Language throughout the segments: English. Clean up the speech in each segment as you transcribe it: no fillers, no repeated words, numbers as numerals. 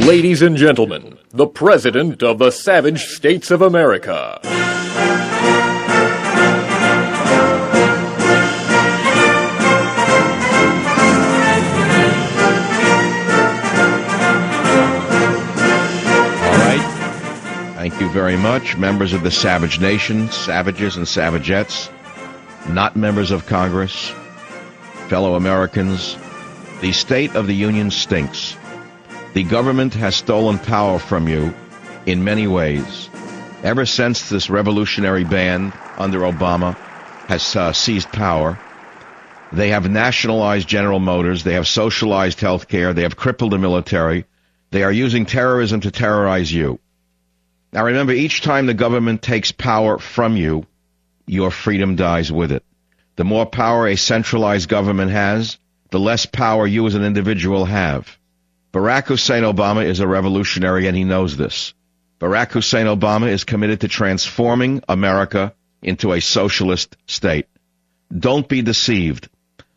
Ladies and gentlemen, the President of the Savage States of America. Thank you very much, members of the Savage Nation, savages and savagettes, not members of Congress, fellow Americans. The State of the Union stinks. The government has stolen power from you in many ways. Ever since this revolutionary band under Obama has seized power, they have nationalized General Motors, they have socialized health care, they have crippled the military, they are using terrorism to terrorize you. Now remember, each time the government takes power from you, your freedom dies with it. The more power a centralized government has, the less power you as an individual have. Barack Hussein Obama is a revolutionary, and he knows this. Barack Hussein Obama is committed to transforming America into a socialist state. Don't be deceived.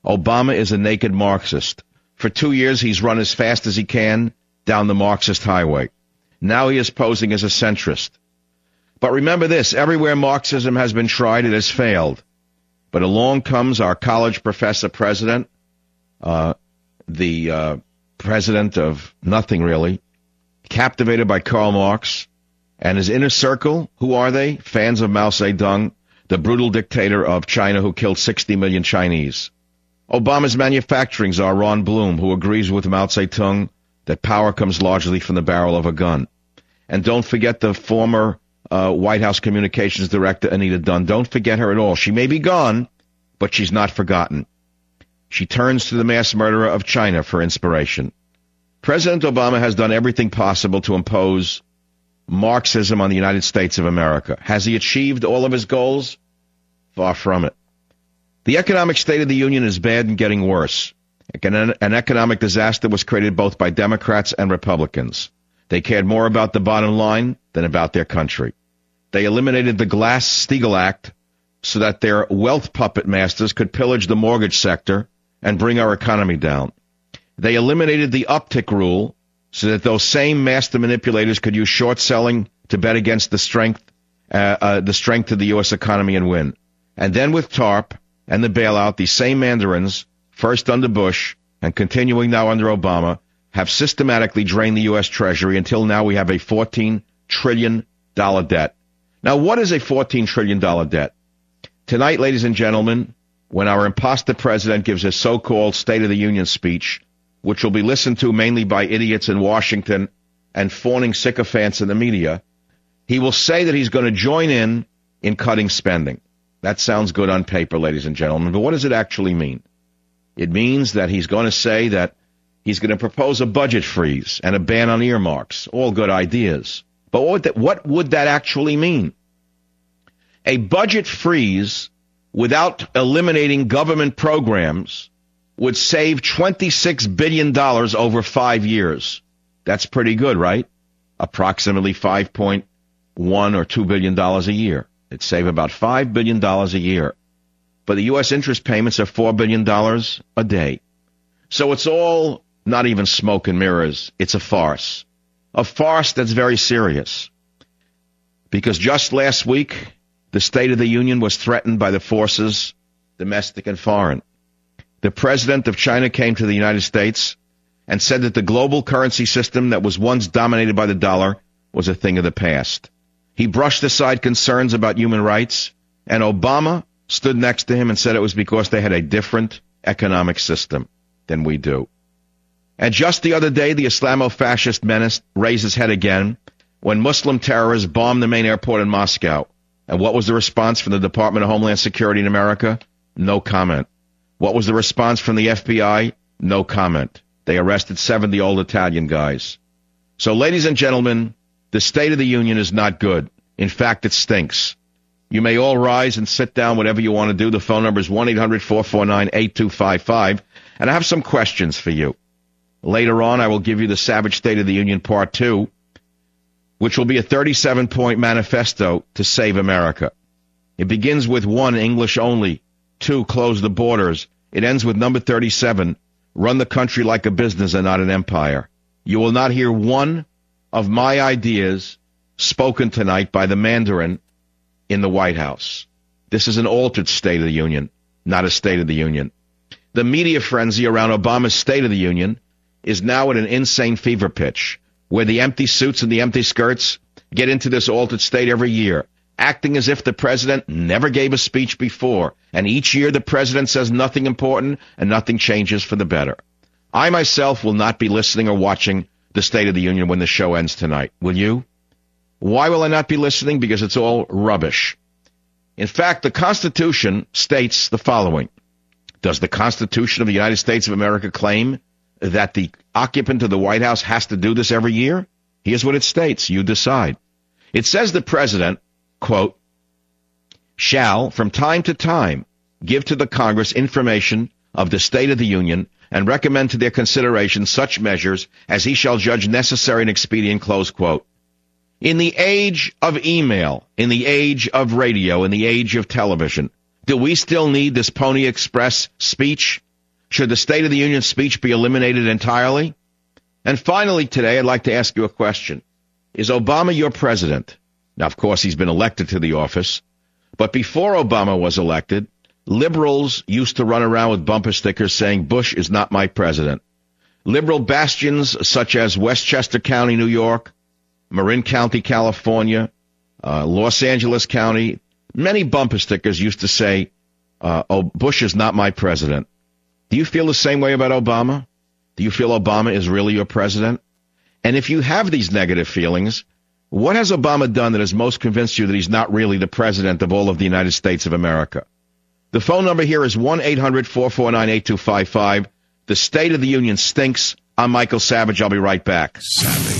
Obama is a naked Marxist. For 2 years, he's run as fast as he can down the Marxist highway. Now he is posing as a centrist. But remember this, everywhere Marxism has been tried, it has failed. But along comes our college professor president, the president of nothing really, captivated by Karl Marx, and his inner circle, who are they? Fans of Mao Zedong, the brutal dictator of China who killed 60 million Chinese. Obama's manufacturing czar, Ron Bloom, who agrees with Mao Zedong that power comes largely from the barrel of a gun. And don't forget the former White House Communications Director, Anita Dunn. Don't forget her at all. She may be gone, but she's not forgotten. She turns to the mass murderer of China for inspiration. President Obama has done everything possible to impose Marxism on the United States of America. Has he achieved all of his goals? Far from it. The economic state of the union is bad and getting worse. An economic disaster was created both by Democrats and Republicans. They cared more about the bottom line than about their country. They eliminated the Glass-Steagall Act so that their wealth puppet masters could pillage the mortgage sector and bring our economy down. They eliminated the uptick rule so that those same master manipulators could use short selling to bet against the strength of the U.S. economy and win. And then with TARP and the bailout, these same mandarins, first under Bush and continuing now under Obama, have systematically drained the U.S. Treasury until now we have a $14 trillion debt. Now, what is a $14 trillion debt? Tonight, ladies and gentlemen, when our imposter president gives his so-called State of the Union speech, which will be listened to mainly by idiots in Washington and fawning sycophants in the media, he will say that he's going to join in cutting spending. That sounds good on paper, ladies and gentlemen, but what does it actually mean? It means that he's going to say that he's going to propose a budget freeze and a ban on earmarks. All good ideas. But what would that actually mean? A budget freeze without eliminating government programs would save $26 billion over 5 years. That's pretty good, right? Approximately $5.1 or $2 billion a year. It'd save about $5 billion a year. But the U.S. interest payments are $4 billion a day. So it's all not even smoke and mirrors. It's a farce. A farce that's very serious. Because just last week, the State of the Union was threatened by the forces, domestic and foreign. The president of China came to the United States and said that the global currency system that was once dominated by the dollar was a thing of the past. He brushed aside concerns about human rights, and Obama stood next to him and said it was because they had a different economic system than we do. And just the other day, the Islamo-fascist menace raised his head again when Muslim terrorists bombed the main airport in Moscow. And what was the response from the Department of Homeland Security in America? No comment. What was the response from the FBI? No comment. They arrested 70 old Italian guys. So, ladies and gentlemen, the State of the Union is not good. In fact, it stinks. You may all rise and sit down, whatever you want to do. The phone number is 1-800-449-8255. And I have some questions for you. Later on, I will give you the Savage State of the Union Part 2, which will be a 37-point manifesto to save America. It begins with 1, English only. 2, close the borders. It ends with number 37, run the country like a business and not an empire. You will not hear one of my ideas spoken tonight by the Mandarin in the White House. This is an altered State of the Union, not a State of the Union. The media frenzy around Obama's State of the Union is now at an insane fever pitch, where the empty suits and the empty skirts get into this altered state every year, acting as if the president never gave a speech before, and each year the president says nothing important and nothing changes for the better. I myself will not be listening or watching the State of the Union when the show ends tonight. Will you? Why will I not be listening? Because it's all rubbish. In fact, the Constitution states the following. Does the Constitution of the United States of America claim that the occupant of the White House has to do this every year? Here's what it states. You decide. It says the president, quote, shall, from time to time, give to the Congress information of the State of the Union and recommend to their consideration such measures as he shall judge necessary and expedient, close quote. In the age of email, in the age of radio, in the age of television, do we still need this Pony Express speech? Should the State of the Union speech be eliminated entirely? And finally today, I'd like to ask you a question. Is Obama your president? Now, of course, he's been elected to the office. But before Obama was elected, liberals used to run around with bumper stickers saying, Bush is not my president. Liberal bastions such as Westchester County, New York, Marin County, California, Los Angeles County, many bumper stickers used to say, Bush is not my president. Do you feel the same way about Obama? Do you feel Obama is really your president? And if you have these negative feelings, what has Obama done that has most convinced you that he's not really the president of all of the United States of America? The phone number here is 1-800-449-8255. The State of the Union stinks. I'm Michael Savage. I'll be right back. Savage.